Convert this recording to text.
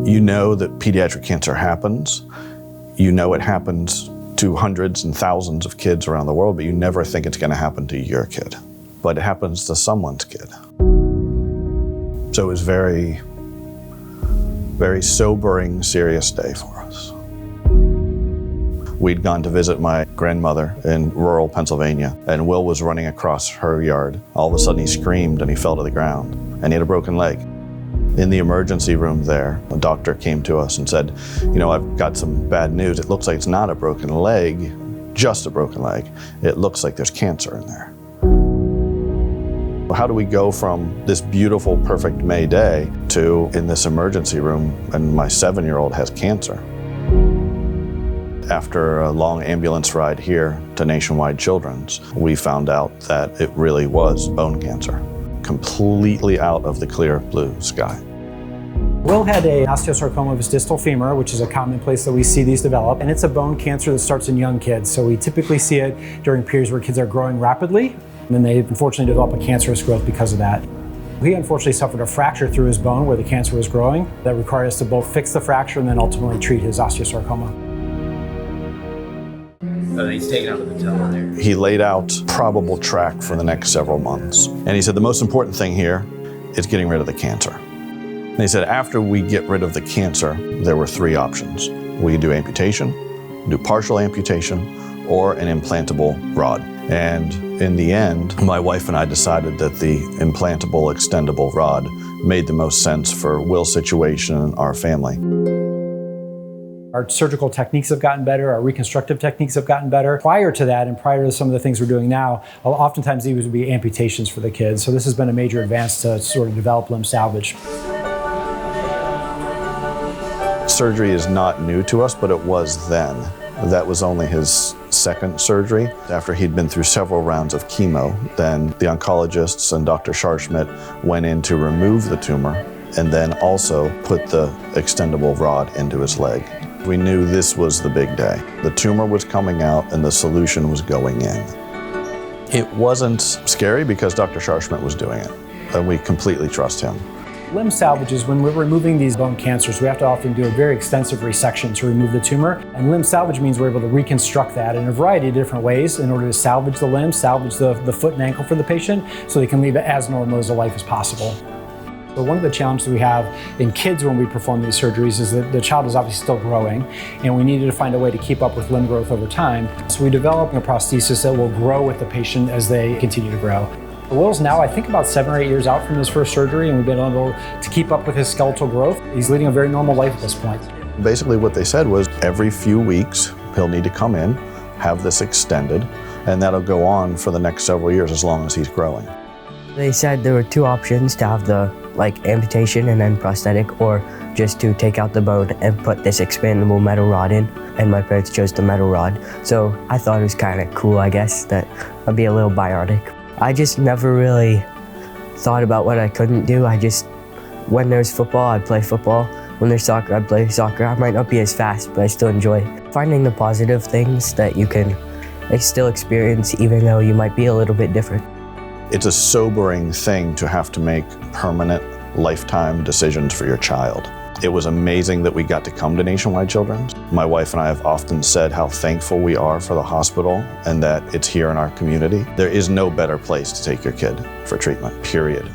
You know that pediatric cancer happens. You know it happens to hundreds and thousands of kids around the world, but you never think it's going to happen to your kid. But it happens to someone's kid. So it was very, very sobering, serious day for us. We'd gone to visit my grandmother in rural Pennsylvania, and Will was running across her yard. All of a sudden he screamed and he fell to the ground, and he had a broken leg. In the emergency room there, a doctor came to us and said, you know, I've got some bad news. It looks like it's not a broken leg, just a broken leg. It looks like there's cancer in there. How do we go from this beautiful, perfect May day to in this emergency room and my 7-year-old has cancer? After a long ambulance ride here to Nationwide Children's, we found out that it really was bone cancer, completely out of the clear blue sky. Will had an osteosarcoma of his distal femur, which is a common place that we see these develop, and it's a bone cancer that starts in young kids. So we typically see it during periods where kids are growing rapidly, and then they unfortunately develop a cancerous growth because of that. He unfortunately suffered a fracture through his bone where the cancer was growing that required us to both fix the fracture and then ultimately treat his osteosarcoma. Oh, he's taken out the patella there. He laid out probable track for the next several months. And he said the most important thing here is getting rid of the cancer. And he said after we get rid of the cancer, there were 3 options. We could do amputation, do partial amputation, or an implantable rod. And in the end, my wife and I decided that the implantable extendable rod made the most sense for Will's situation and our family. Our surgical techniques have gotten better, our reconstructive techniques have gotten better. Prior to that, and prior to some of the things we're doing now, oftentimes these would be amputations for the kids. So this has been a major advance to sort of develop limb salvage. Surgery is not new to us, but it was then. That was only his 2nd surgery. After he'd been through several rounds of chemo, then the oncologists and Dr. Scharschmidt went in to remove the tumor and then also put the extendable rod into his leg. We knew this was the big day. The tumor was coming out and the solution was going in. It wasn't scary because Dr. Scharschmidt was doing it, and we completely trust him. Limb salvage is when we're removing these bone cancers, we have to often do a very extensive resection to remove the tumor. And limb salvage means we're able to reconstruct that in a variety of different ways in order to salvage the limb, salvage the foot and ankle for the patient so they can leave it as normal as a life as possible. So one of the challenges we have in kids when we perform these surgeries is that the child is obviously still growing, and we needed to find a way to keep up with limb growth over time. So we developed a prosthesis that will grow with the patient as they continue to grow. Will's now, I think, about 7 or 8 years out from his first surgery, and we've been able to keep up with his skeletal growth. He's leading a very normal life at this point. Basically what they said was every few weeks he'll need to come in, have this extended, and that'll go on for the next several years as long as he's growing. They said there were 2 options, to have the amputation and then prosthetic, or just to take out the bone and put this expandable metal rod in, and my parents chose the metal rod. So I thought it was kind of cool, I guess, that I'd be a little bionic. I just never really thought about what I couldn't do. When there's football, I'd play football. When there's soccer, I'd play soccer. I might not be as fast, but I still enjoy it. Finding the positive things that you can still experience even though you might be a little bit different. It's a sobering thing to have to make permanent, lifetime decisions for your child. It was amazing that we got to come to Nationwide Children's. My wife and I have often said how thankful we are for the hospital and that it's here in our community. There is no better place to take your kid for treatment, period.